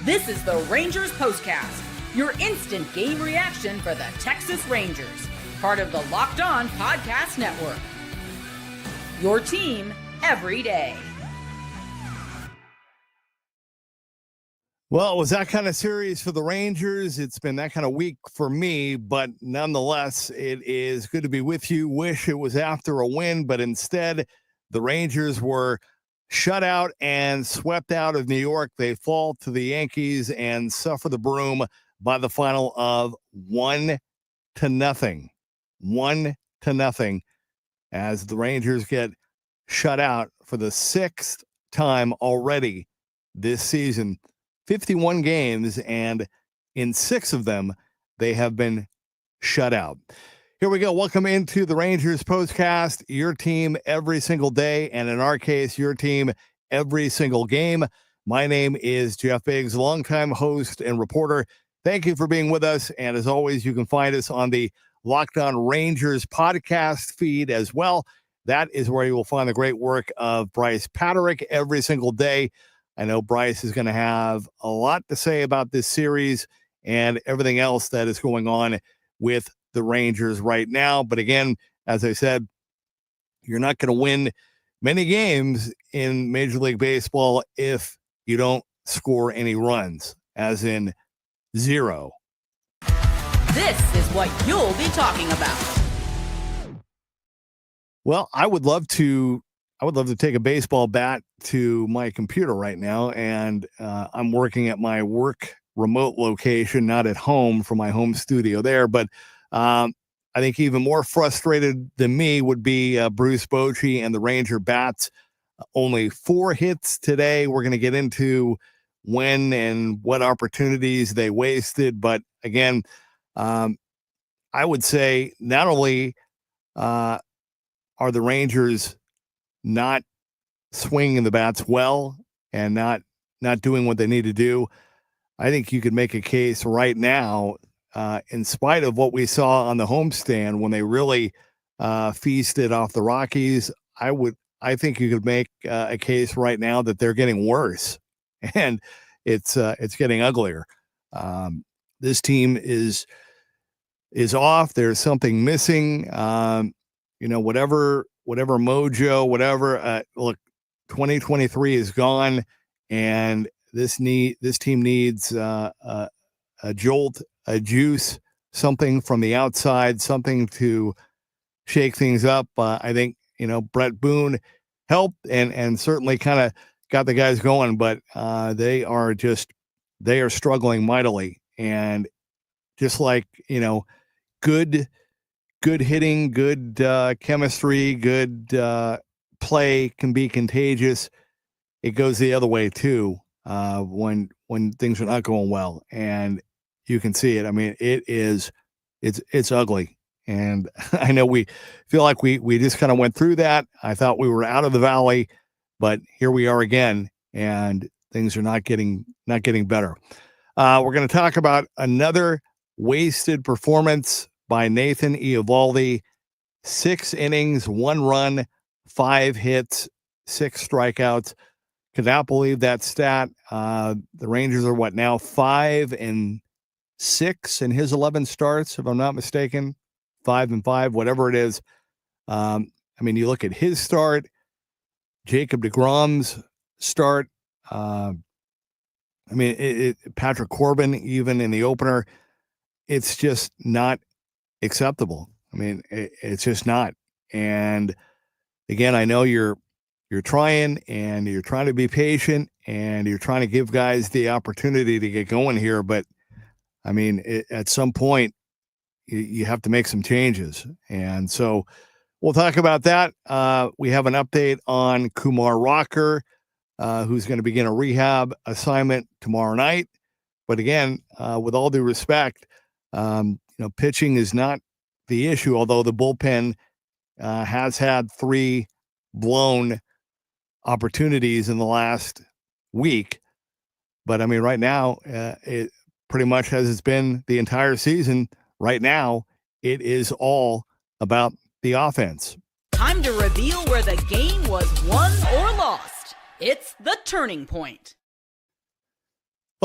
This is the Rangers POSTCAST, your instant game reaction for the Texas Rangers, part of the Locked On Podcast Network. Your team every day. Well, it was that kind of series for the Rangers. It's been that kind of week for me, but nonetheless, it is good to be with you. Wish it was after a win, but instead, the Rangers were shut out and swept out of New York. They fall to the Yankees and suffer the broom by the final of 1-0. 1-0 as the Rangers get shut out for the sixth time already this season. 51 games, and in 6 of them, they have been shut out. Here we go. Welcome into the Rangers POSTCAST, your team every single day, and in our case, your team every single game. My name is Jeff Biggs, longtime host and reporter. Thank you for being with us, and as always, you can find us on the Locked On Rangers podcast feed as well. That is where you will find the great work of Bryce Paterick every single day. I know Bryce is going to have a lot to say about this series and everything else that is going on with the Rangers right now. But again, as I said, you're not going to win many games in Major League Baseball if you don't score any runs, as in 0. This is what you'll be talking about. Well, I would love to take a baseball bat to my computer right now, and I'm working at my work remote location, not at home from my home studio there. But I think even more frustrated than me would be Bruce Bochy and the Ranger bats. Only 4 hits today. We're going to get into when and what opportunities they wasted. But again, I would say not only are the Rangers not swinging the bats well and not doing what they need to do, I think you could make a case right now, in spite of what we saw on the homestand when they really feasted off the Rockies. I think you could make a case right now that they're getting worse, and it's getting uglier. This team is off. There's something missing. Whatever mojo, whatever. Look, 2023 is gone, and this team needs a jolt, a juice, something from the outside, something to shake things up. I think Brett Boone helped and certainly kind of got the guys going, but they are struggling mightily, and just like good hitting, good chemistry, good play can be contagious. It goes the other way too when things are not going well, and you can see it. I mean, it's ugly, and I know we feel like we just kind of went through that. I thought we were out of the valley, but here we are again, and things are not getting better. We're going to talk about another wasted performance by Nathan Eovaldi. 6 innings, 1 run, 5 hits, 6 strikeouts. Could not believe that stat. The Rangers are now 5-6 in his 11 starts, if I'm not mistaken. 5-5, whatever it is. I mean, you look at his start, Jacob deGrom's start. Patrick Corbin, even in the opener, it's just not acceptable. I mean, it's just not. And again, I know you're trying, and you're trying to be patient, and you're trying to give guys the opportunity to get going here. But I mean, at some point, you have to make some changes. And so we'll talk about that. We have an update on Kumar Rocker, who's going to begin a rehab assignment tomorrow night. But again, with all due respect, pitching is not the issue, although the bullpen has had 3 blown opportunities in the last week. But I mean, right now, it pretty much as it's been the entire season. Right now, it is all about the offense. Time to reveal where the game was won or lost. It's the turning point.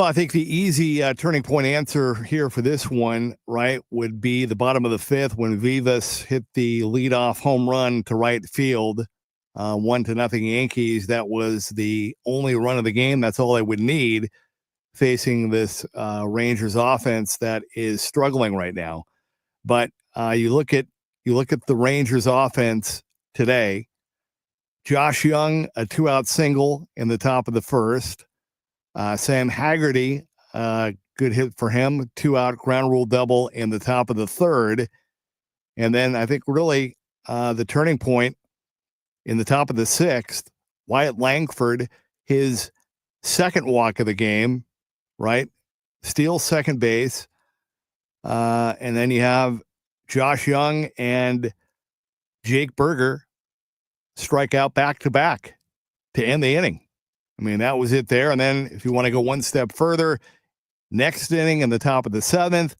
Well, I think the easy turning point answer here for this one, right, would be the bottom of the fifth when Vivas hit the leadoff home run to right field, 1-0 Yankees. That was the only run of the game. That's all they would need facing this Rangers offense that is struggling right now. But you look at the Rangers offense today. Josh Young, a 2-out single in the top of the first. Sam Haggerty, good hit for him, 2-out ground rule double in the top of the third. And then I think really the turning point in the top of the sixth, Wyatt Langford, his second walk of the game, right? Steals second base. And then you have Josh Young and Jake Berger strike out back-to-back to end the inning. I mean, that was it there. And then if you want to go one step further, next inning in the top of the seventh,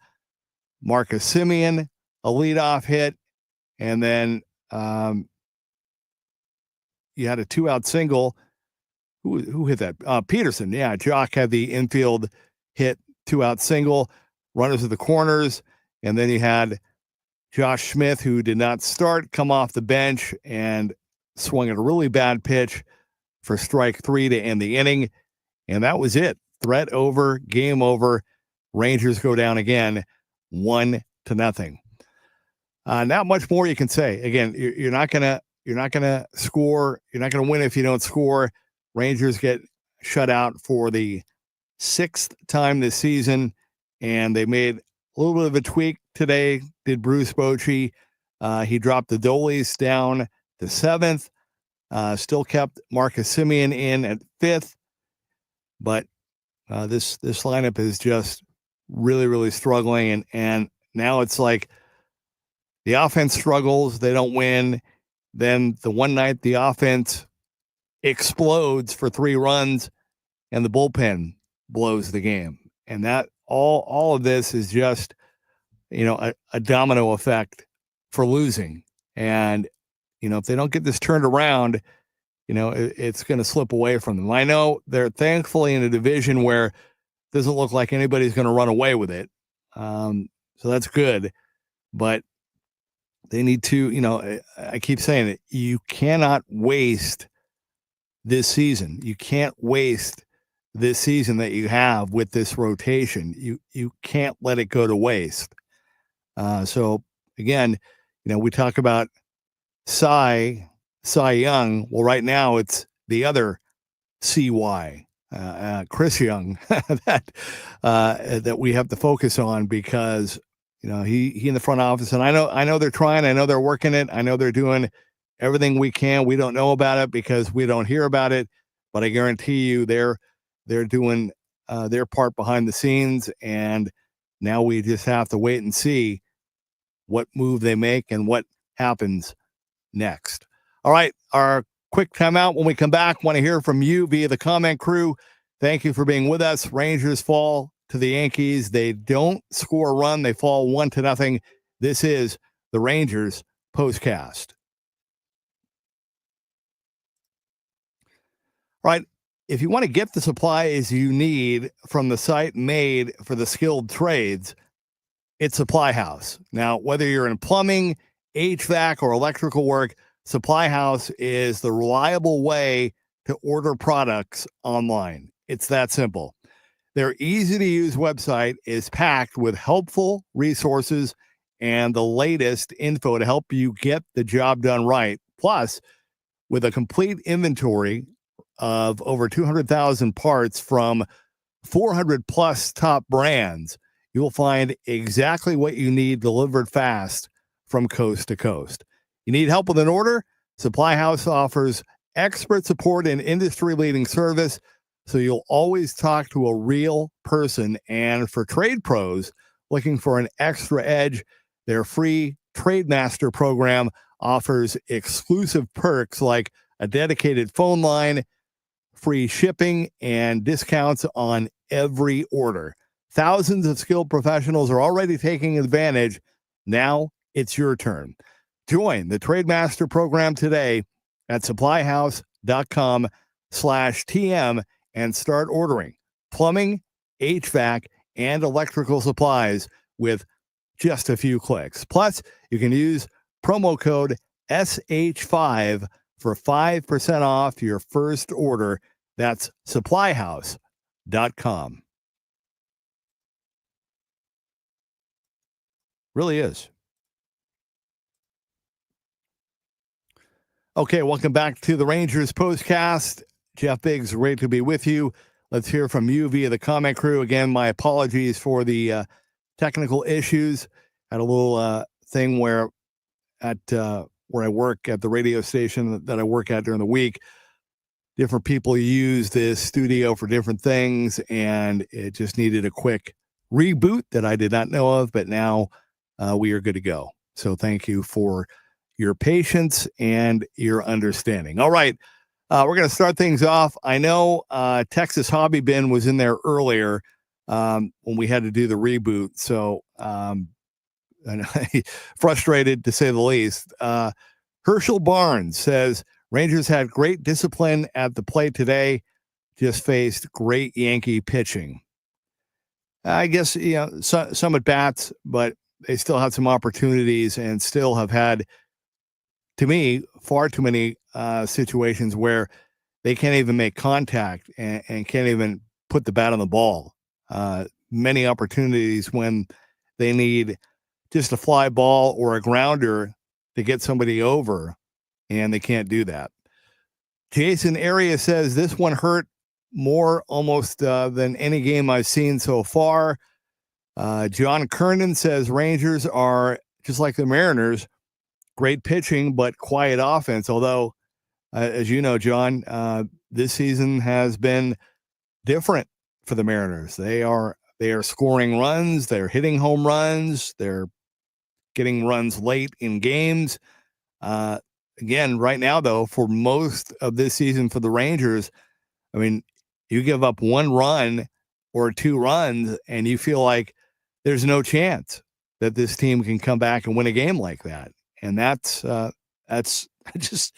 Marcus Semien, a leadoff hit. And then you had a 2-out single. Who hit that? Peterson. Yeah, Jock had the infield hit, 2-out single, runners at the corners. And then you had Josh Smith, who did not start, come off the bench and swung at a really bad pitch for strike 3 to end the inning. And that was it. Threat over, game over. Rangers go down again, 1-0. Not much more you can say. Again, you're not gonna score. You're not gonna win if you don't score. Rangers get shut out for the 6th time this season, and they made a little bit of a tweak today. Did Bruce Bochy? He dropped the Doleys down to 7th. Still kept Marcus Semien in at 5th, but this lineup is just really, really struggling. And now it's like the offense struggles, they don't win. Then the one night the offense explodes for 3 runs, and the bullpen blows the game. And that all of this is just, a domino effect for losing. And if they don't get this turned around, it's going to slip away from them. I know they're thankfully in a division where it doesn't look like anybody's going to run away with it. So that's good. But they need to, I keep saying it, you cannot waste this season. You can't waste this season that you have with this rotation. You can't let it go to waste. So again, we talk about Cy Young. Well, right now it's the other CY, Chris Young, that we have to focus on because he in the front office, and I know they're trying. I know they're working it. I know they're doing everything we can. We don't know about it because we don't hear about it, but I guarantee you they're doing their part behind the scenes, and now we just have to wait and see what move they make and what happens next. All right, our quick timeout. When we come back, want to hear from you via the comment crew. Thank you for being with us. Rangers fall to the Yankees. They don't score a run. They fall 1-0. This is the Rangers postcast. All right, if you want to get the supplies you need from the site made for the skilled trades, it's Supply House. Now, whether you're in plumbing, HVAC, or electrical work, Supply House is the reliable way to order products online. It's that simple. Their easy-to-use website is packed with helpful resources and the latest info to help you get the job done right. Plus, with a complete inventory of over 200,000 parts from 400-plus top brands, you will find exactly what you need delivered fast from coast to coast. You need help with an order? Supply House offers expert support and industry-leading service, so you'll always talk to a real person. And for trade pros looking for an extra edge, their free Trade Master program offers exclusive perks like a dedicated phone line, free shipping, and discounts on every order. Thousands of skilled professionals are already taking advantage. Now it's your turn. Join the Trade Master program today at supplyhouse.com/TM and start ordering plumbing, HVAC, and electrical supplies with just a few clicks. Plus, you can use promo code SH5 for 5% off your first order. That's supplyhouse.com. Really is. Okay, welcome back to the Rangers Postcast. Jeff Biggs, great to be with you. Let's hear from you via the comment crew. Again, my apologies for the technical issues. Had a little thing where I work at the radio station that I work at during the week, different people use this studio for different things, and it just needed a quick reboot that I did not know of, but now we are good to go. So thank you for your patience and your understanding. All right. We're going to start things off. I know Texas Hobby Bin was in there earlier when we had to do the reboot. So I'm frustrated to say the least. Herschel Barnes says, Rangers had great discipline at the plate today, just faced great Yankee pitching. I guess, some at bats, but they still had some opportunities and still have had, to me, far too many situations where they can't even make contact and can't even put the bat on the ball. Many opportunities when they need just a fly ball or a grounder to get somebody over, and they can't do that. Jason Arias says this one hurt more almost than any game I've seen so far. John Kernan says Rangers are just like the Mariners, great pitching, but quiet offense. Although, as you know, John, this season has been different for the Mariners. They are scoring runs. They're hitting home runs. They're getting runs late in games. Again, right now, though, for most of this season for the Rangers, I mean, you give up one run or two runs and you feel like there's no chance that this team can come back and win a game like that. And that's just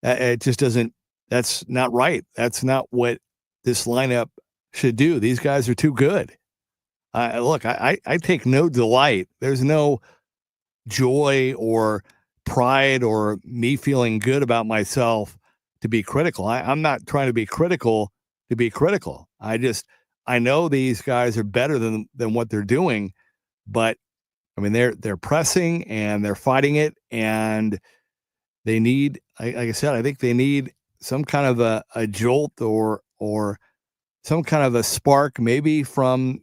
not right. That's not what this lineup should do. These guys are too good. Look, I take no delight. There's no joy or pride or me feeling good about myself to be critical. I'm not trying to be critical to be critical. I know these guys are better than what they're doing, but I mean, they're pressing and they're fighting it, and they need, like I said, I think they need some kind of a jolt or some kind of a spark, maybe from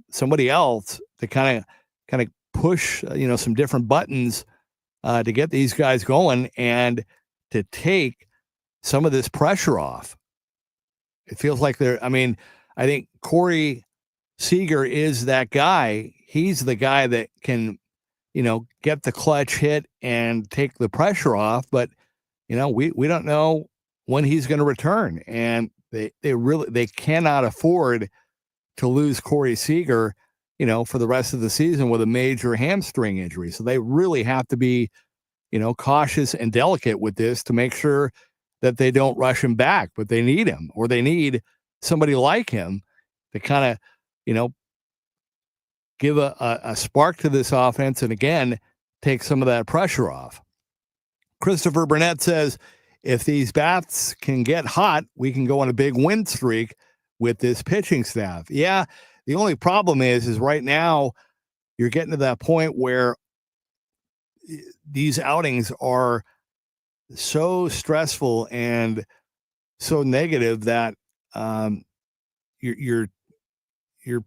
somebody else to kind of push, some different buttons to get these guys going and to take some of this pressure off. It feels like I think Corey Seager is that guy. He's the guy that can, get the clutch hit and take the pressure off. But, we don't know when he's going to return. And they cannot afford to lose Corey Seager, for the rest of the season with a major hamstring injury. So they really have to be, cautious and delicate with this to make sure that they don't rush him back. But they need him, or they need somebody like him to kind of, give a spark to this offense and, again, take some of that pressure off. Christopher Burnett says, if these bats can get hot, we can go on a big win streak with this pitching staff. Yeah, the only problem is right now you're getting to that point where these outings are so stressful and so negative that you're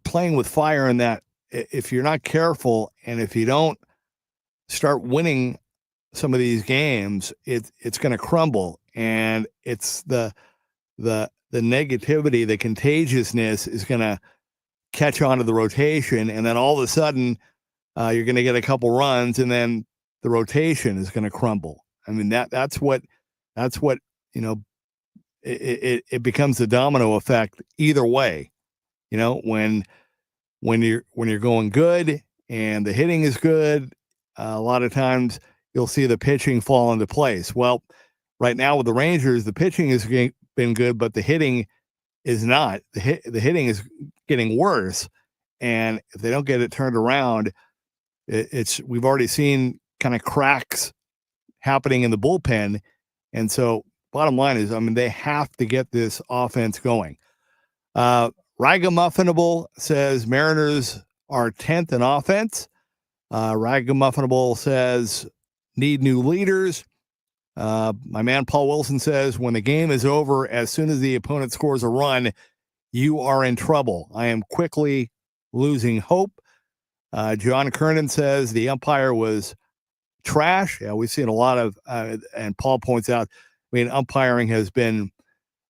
playing with fire, in that if you're not careful and if you don't start winning some of these games, it's going to crumble. And it's the negativity, the contagiousness is going to catch on to the rotation. And then all of a sudden you're going to get a couple runs, and then the rotation is going to crumble. I mean, that's what, it becomes a domino effect either way. When you're going good and the hitting is good, a lot of times you'll see the pitching fall into place. Well, right now with the Rangers, the pitching has been good, but the hitting is not. The hitting is getting worse, and if they don't get it turned around, we've already seen kind of cracks happening in the bullpen, and so bottom line is, I mean, they have to get this offense going. Ragamuffinable says Mariners are 10th in offense. Ragamuffinable says need new leaders. My man Paul Wilson says when the game is over, as soon as the opponent scores a run, you are in trouble. I am quickly losing hope. John Kernan says the umpire was trash. Yeah, we've seen a lot of, and Paul points out, I mean, umpiring has been,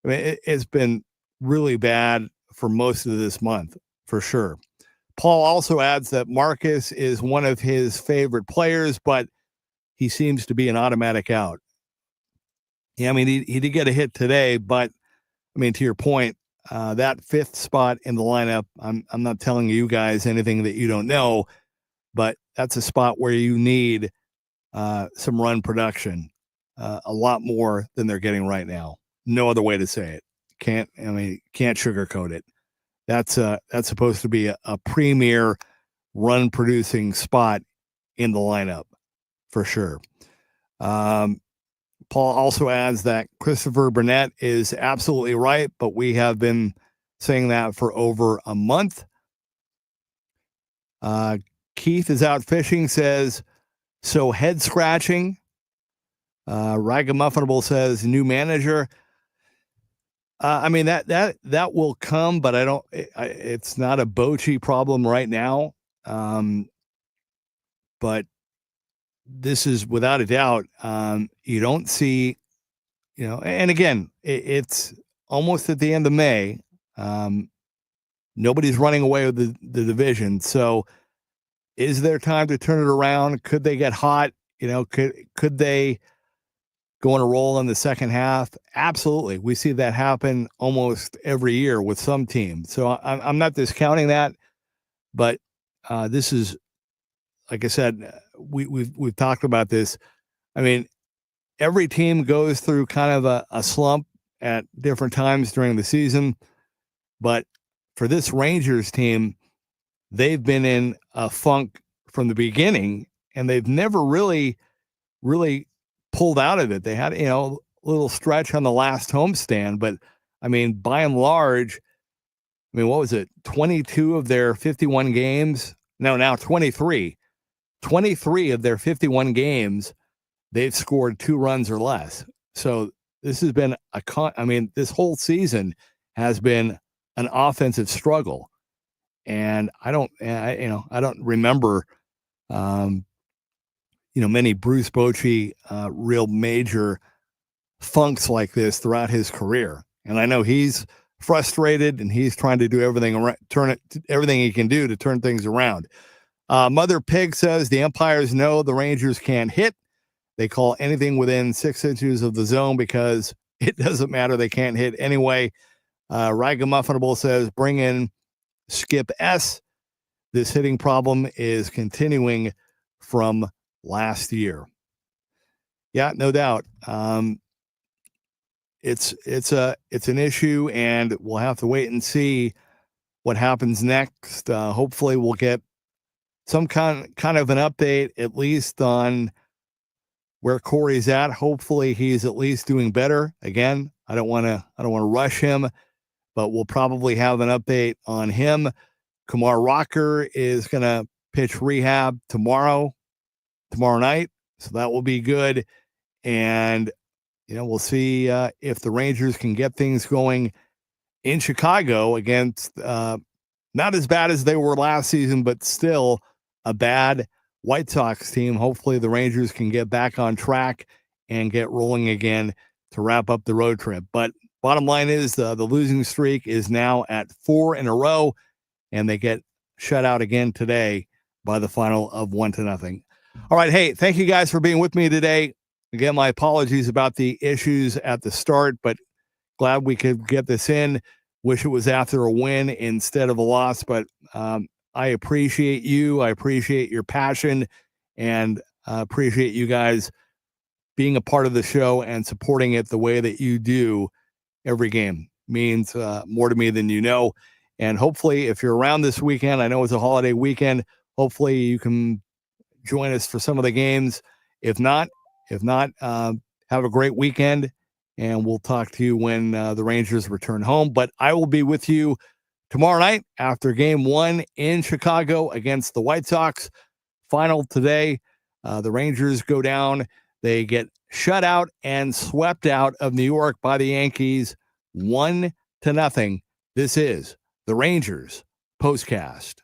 I mean, it's been really bad for most of this month, for sure. Paul also adds that Marcus is one of his favorite players, but he seems to be an automatic out. Yeah, I mean, he did get a hit today, but I mean, to your point, that 5th spot in the lineup, I'm not telling you guys anything that you don't know, but that's a spot where you need some run production, a lot more than they're getting right now. No other way to say it. Can't sugarcoat it. That's supposed to be a premier run producing spot in the lineup for sure. Paul also adds that Christopher Burnett is absolutely right, but we have been saying that for over a month. Keith is out fishing, says, so head scratching. Ragamuffinable says new manager. I mean, that will come, but it's not a Bochy problem right now. But this is without a doubt, you don't see, and again, it's almost at the end of May. Nobody's running away with the division. So is there time to turn it around? Could they get hot? Could they go on a roll in the second half? Absolutely. We see that happen almost every year with some teams. So I'm not discounting that, but this is, like I said, we've talked about this. I mean, every team goes through kind of a slump at different times during the season, but for this Rangers team, they've been in a funk from the beginning, and they've never really pulled out of it. They had, a little stretch on the last homestand, but I mean, by and large, I mean, what was it? 22 of their 51 games. No, now 23 of their 51 games, they've scored 2 runs or less. So this has been this whole season has been an offensive struggle. And I don't remember, many Bruce Bochy real major funks like this throughout his career. And I know he's frustrated and he's trying to do everything he can do to turn things around. Mother Pig says the umpires know the Rangers can't hit. They call anything within 6 inches of the zone because it doesn't matter. They can't hit anyway. Ragamuffinable says bring in Skip S. This hitting problem is continuing from last year. Yeah, no doubt. It's an issue, and we'll have to wait and see what happens next. Hopefully we'll get some kind of an update, at least on where Corey's at. Hopefully he's at least doing better. Again, I don't want to rush him, but we'll probably have an update on him. Kumar Rocker is going to pitch rehab tomorrow night. So that will be good. And, we'll see if the Rangers can get things going in Chicago against not as bad as they were last season, but still a bad White Sox team. Hopefully the Rangers can get back on track and get rolling again to wrap up the road trip. But bottom line is the losing streak is now at 4 in a row, and they get shut out again today by the final of 1-0. All right. Hey, thank you guys for being with me today. Again, my apologies about the issues at the start, but glad we could get this in. Wish it was after a win instead of a loss, but I appreciate you. I appreciate your passion, and appreciate you guys being a part of the show and supporting it the way that you do every game. means more to me than you know. And hopefully, if you're around this weekend, I know it's a holiday weekend, hopefully you can join us for some of the games. If not, have a great weekend, and we'll talk to you when the Rangers return home. But I will be with you tomorrow night after game 1 in Chicago against the White Sox. Final today. The Rangers go down. They get shut out and swept out of New York by the Yankees 1-0. This is the Rangers Postcast.